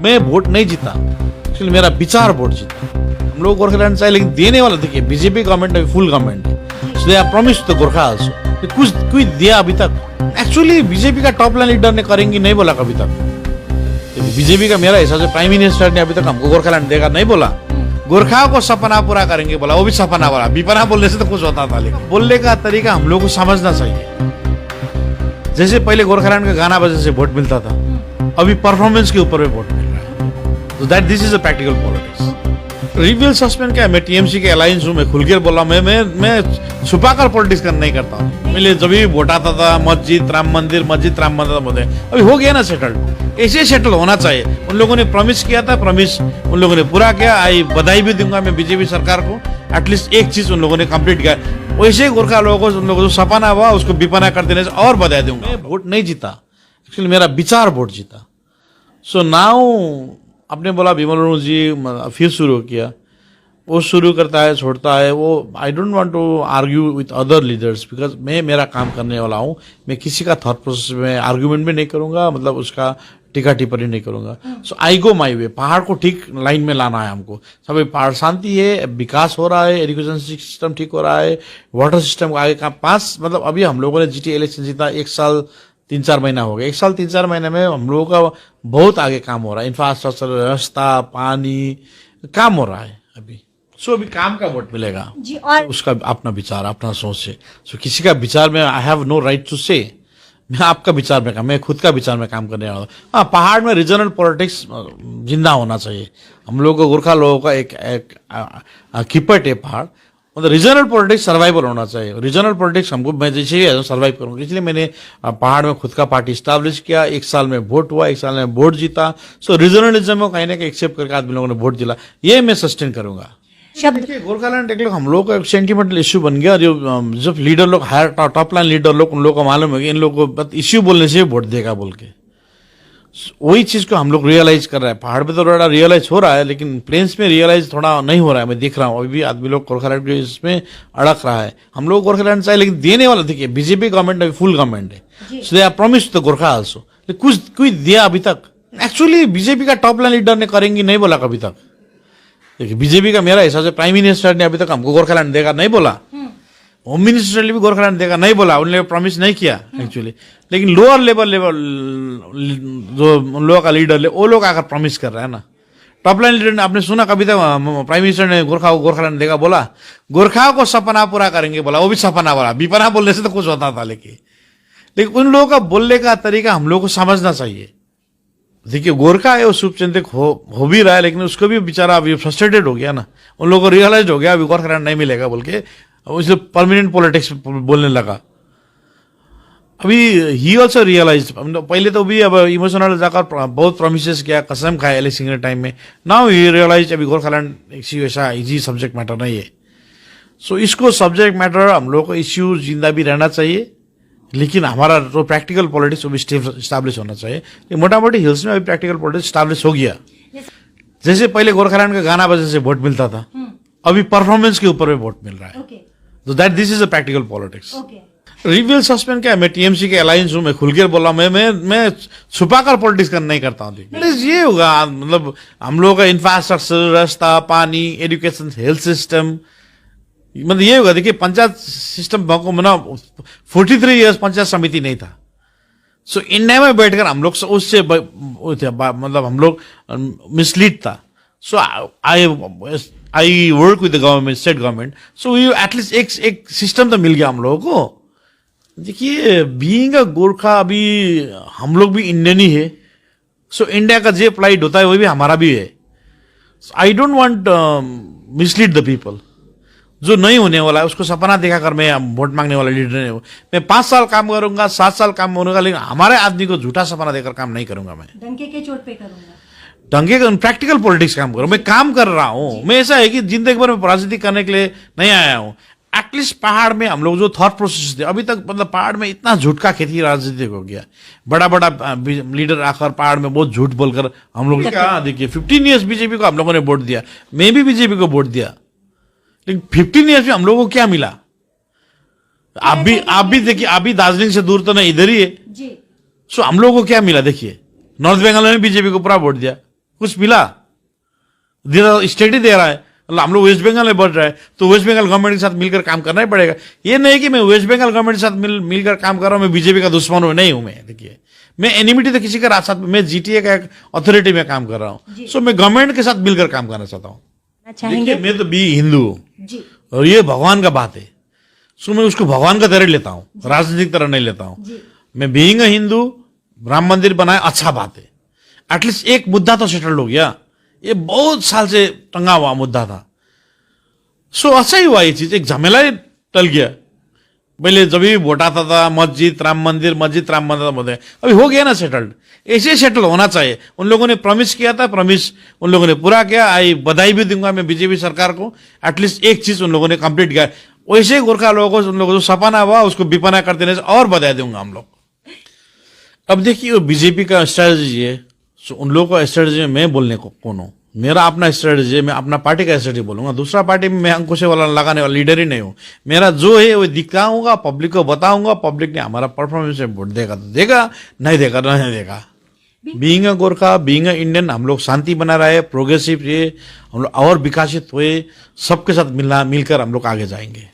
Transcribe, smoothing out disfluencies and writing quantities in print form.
मैं वोट नहीं जीता, एक्चुअली मेरा विचार वोट जीता। हम लोग गोरखालैंड चाहिए, लेकिन देने वाला देखिए बीजेपी गवर्नमेंट है, फुल गवर्नमेंट है, so they are promised the Gorkha also. कुछ दिया अभी तक? एक्चुअली बीजेपी का टॉप लाइन लीडर ने करेंगे नहीं बोला कभी तक। बीजेपी का मेरा हिसाब से प्राइम मिनिस्टर ने अभी तक हमको गोरखालैंड देगा नहीं बोला। गोरखा को सपना पूरा करेंगे बोला, वो भी सपना बोला। विपना बोलने से तो कुछ होता था, लेकिन बोलने का तरीका हम लोग को समझना चाहिए। जैसे पहले गोरखालैंड का गाना बजे से वोट मिलता था, अभी परफॉर्मेंस के ऊपर में वोट मिल रहा है। तो that this is a practical politics. रिव्यूअल सस्पेंड क्या है? मैं टीएमसी के अलायंस हूँ, मैं खुल के बोला, मैं छुपाकर पॉलिटिक्स करना नहीं करता हूँ। पहले जब भी वोट आता था मस्जिद राम मंदिर बोलते, अभी हो गया ना सेटल्ड। ऐसे सेटल होना चाहिए। उन लोगों ने प्रॉमिस किया था, प्रॉमिस उन लोगों ने पूरा किया। आई बधाई भी दूंगा मैं बीजेपी सरकार को, एटलीस्ट एक चीज उन लोगों ने कंप्लीट किया। वैसे गोरखा लोगों को, उन लोगों को जो सपना हुआ उसको विपना कर देने से और बधाई दूंगा। मैं वोट नहीं जीता, एक्चुअली मेरा विचार वोट जीता। सो नाउ आपने बोला विमल जी फिर शुरू किया, वो शुरू करता है छोड़ता है, वो I don't want to argue with other leaders, because मैं मेरा काम करने वाला हूँ। मैं किसी का थॉट प्रोसेस में आर्ग्यूमेंट भी नहीं करूंगा, मतलब उसका टीका टिप्पणी नहीं करूंगा। सो आई गो माई वे। पहाड़ को ठीक लाइन में लाना है हमको। सब पहाड़ शांति है, विकास हो रहा है, एजुकेशन सिस्टम ठीक हो रहा है, वाटर सिस्टम आगे का 5 मतलब अभी हम लोगों ने जीटी इलेक्शन जीता 1 साल 3-4 महीना हो गया। 1 साल 3-4 महीने में हम लोगों का बहुत आगे काम हो रहा है। इंफ्रास्ट्रक्चर, रास्ता, पानी, काम हो रहा है अभी। सो अभी काम का वोट मिलेगा जी। और उसका अपना विचार, अपना सोच है। सो किसी का विचार में I have no right to say. मैं आपका विचार में काम, मैं खुद का विचार में काम करने वाला हूँ। हाँ, पहाड़ में रीजनल पॉलिटिक्स जिंदा होना चाहिए। हम लोग को, गोरखा लोगों का एक कीपट है पहाड़, मतलब रीजनल पॉलिटिक्स सर्वाइवल होना चाहिए। रीजनल पॉलिटिक्स हमको, मैं जैसे ही सर्वाइव करूँगा, इसलिए मैंने पहाड़ में खुद का पार्टी स्टैब्लिश किया। 1 साल में वोट हुआ, 1 साल में वोट जीता। सो रीजनलिज्म को कहीं ना कहीं एक्सेप्ट करके आदमी लोगों ने वोट दिला, ये मैं सस्टेन करूंगा। देखिए गोरखालैंड एक लोग हम लोग का एक सेंटिमेंटल इश्यू बन गया। जब लीडर लोग, हायर टॉप लाइन लीडर लोग, उन लोगों को मालूम है कि इन लोगों को इश्यू बोलने से वोट देगा बोल के, वही चीज को हम लोग रियलाइज कर रहे हैं। पहाड़ पे तो थोड़ा रियलाइज हो रहा है, लेकिन प्लेन्स में रियलाइज थोड़ा नहीं हो रहा है। मैं देख रहा हूँ अभी भी आदमी लोग गोरखालैंड के इसमें अड़क रहा है। हम लोग गोरखालैंड चाहिए, लेकिन देने वाला देखिए बीजेपी गवर्नमेंट है, फुल गवर्नमेंट है, so they are promised the Gorkha also. कुछ दिया अभी तक? एक्चुअली बीजेपी का टॉप लाइन लीडर ने करेंगे नहीं बोला कभी तक। देखिए बीजेपी का मेरा हिसाब से प्राइम मिनिस्टर ने अभी तक हमको गोरखालैंड देगा नहीं बोला। होम मिनिस्टर ने भी गोरखालैंड देगा नहीं बोला, उन्होंने प्रॉमिस नहीं किया एक्चुअली। लेकिन लोअर लेवल जो उन लोगों का लीडर वो लोग आकर प्रॉमिस कर रहा है ना। टॉप लाइन लीडर ने, आपने सुना कभी तक प्राइम मिनिस्टर ने गोरखालैंड देगा बोला? गोरखाओं को सपना पूरा करेंगे बोला, वो भी सपना बोला। विपना बोलने से तो कुछ होता था, लेकिन उन लोगों का बोलने का तरीका हम लोग को समझना चाहिए। देखिए गोरखा है, वो शुभचिंतक हो भी रहा है, लेकिन उसको भी बेचारा अभी फ्रस्ट्रेटेड हो गया ना। उन लोगों को रियलाइज हो गया अभी गोरखालैंड नहीं मिलेगा बोल के, इसलिए परमानेंट पॉलिटिक्स बोलने लगा। अभी ही ऑल्सो रियलाइज, पहले तो भी अब इमोशनल जाकर बहुत प्रोमिस किया, कसम खाया इलेक्शन के टाइम में। नाउ ही रियलाइज अभी गोरखालैंड ऐसा इजी सब्जेक्ट मैटर नहीं है। सो इसको सब्जेक्ट मैटर हम लोग को इश्यू जिंदा भी रहना चाहिए, लेकिन हमारा जो प्रैक्टिकल पॉलिटिक्स वो भी स्टैब्लिश होना चाहिए। मोटा मोटी हिल्स में अभी प्रैक्टिकल पॉलिटिक्स स्टैब्लिश हो गया। जैसे पहले गोरखालैंड का गाना बजे से वोट मिलता था, अभी परफॉर्मेंस के ऊपर में वोट मिल रहा है। तो that this is a practical politics. रिव्यूअल सस्पेंड क्या है? मैं टीएमसी के अलायंस हूँ, मैं खुल के बोला, मैं छुपाकर पॉलिटिक्स करना नहीं करता हूँ। ये होगा, मतलब हम लोगों का इंफ्रास्ट्रक्चर, रास्ता, पानी, एजुकेशन, हेल्थ सिस्टम, मतलब ये होगा। देखिए पंचायत सिस्टम ना 43 इयर्स पंचायत समिति नहीं था। सो इंडिया में बैठकर हम लोग उससे मतलब हम लोग मिसलीड था। So I work with the government, state government. So at least एक सिस्टम तो मिल गया हम लोगों को। देखिए बीइंग अ गोरखा, अभी हम लोग भी इंडियन ही है। सो इंडिया का जो प्लाइट होता है वही भी हमारा भी है। आई don't want mislead the people. जो नहीं होने वाला है उसको सपना दिखाकर मैं वोट मांगने वाला लीडर नहीं हूं। मैं 5 साल काम करूंगा, 7 साल काम करूंगा, लेकिन हमारे आदमी को झूठा सपना देकर काम नहीं करूंगा। मैं डंके के चोट पे करूंगा, डंके का प्रैक्टिकल पॉलिटिक्स काम करूं। मैं काम कर रहा हूं। मैं ऐसा है कि जिंदगी भर में राजनीति करने के लिए नहीं आया हूं। एटलीस्ट पहाड़ में हम लोग जो थॉट प्रोसेस थे अभी तक, मतलब पहाड़ में इतना झूठ का खेती राजनीतिक हो गया। बड़ा बड़ा लीडर आकर पहाड़ में बहुत झूठ बोलकर हम लोग, देखिए 15 ईयर्स बीजेपी को हम लोगों ने वोट दिया, मैं भी बीजेपी को वोट दिया, लेकिन 15 ईयर्स में हम लोगों को क्या मिला? आप भी देखिए, आप भी दार्जिलिंग से दूर तो नहीं, इधर ही है जी। सो हम लोगों को क्या मिला? देखिए नॉर्थ बंगाल में बीजेपी को पूरा वोट दिया, कुछ मिला? स्टेट ही दे रहा है, मतलब हम लोग वेस्ट बंगाल में बढ़ रहा है तो वेस्ट बंगाल गवर्नमेंट के साथ मिलकर काम करना ही पड़ेगा। ये नहीं कि मैं वेस्ट बंगाल गवर्नमेंट के साथ मिलकर काम कर रहा हूँ, मैं बीजेपी का दुश्मन हूँ, नहीं हूँ मैं। देखिए मैं एनिमिटी तो किसी का साथ, मैं जीटीए का एक अथॉरिटी में काम कर रहा हूँ, सो मैं गवर्नमेंट के साथ मिलकर काम करना चाहता हूँ। चाहेंगे मैं तो बी हिंदू हूँ जी, और ये भगवान का बात है, सो मैं उसको भगवान का तरह लेता हूँ, राजनीतिक तरह नहीं लेता हूँ। मैं बीइंग अ हिंदू, राम मंदिर बनाए अच्छा बात है, एटलीस्ट एक मुद्दा तो सेटल्ड हो गया। ये बहुत साल से टंगा हुआ मुद्दा था, सो अच्छा ही हुआ ये चीज, एक झमेला ही टल गया। पहले जब भी वोट आता था मस्जिद राम मंदिर बोलते, अभी हो गया ना सेटल्ड। ऐसे सेटल होना चाहिए। उन लोगों ने प्रॉमिस किया था, प्रॉमिस उन लोगों ने पूरा किया। आई बधाई भी दूंगा मैं बीजेपी सरकार को, एटलीस्ट एक चीज उन लोगों ने कंप्लीट किया। वैसे गोरखा लोगों को, उन लोगों को जो सपना हुआ उसको विपना कर देने से और बधाई दूंगा हम लोग। अब देखिए बीजेपी का स्ट्रेटजी है, सो उन लोगों का स्ट्रेटजी में मैं बोलने को कौन हूँ? मेरा अपना स्ट्रेटजी है, मैं अपना पार्टी का स्ट्रेटजी बोलूंगा। दूसरा पार्टी में मैं अंकुश वाला लगाने वाला लीडर ही नहीं हूँ। मेरा जो है वो दिखाऊंगा, पब्लिक को बताऊंगा, पब्लिक ने हमारा परफॉर्मेंस में वोट देगा तो देगा, नहीं देगा तो नहीं देगा। Being a Gorkha, being a Indian, हम लोग शांति बना रहे, प्रोग्रेसिव रहे, हम लोग और विकसित हुए, सबके साथ मिलकर हम लोग आगे जाएंगे।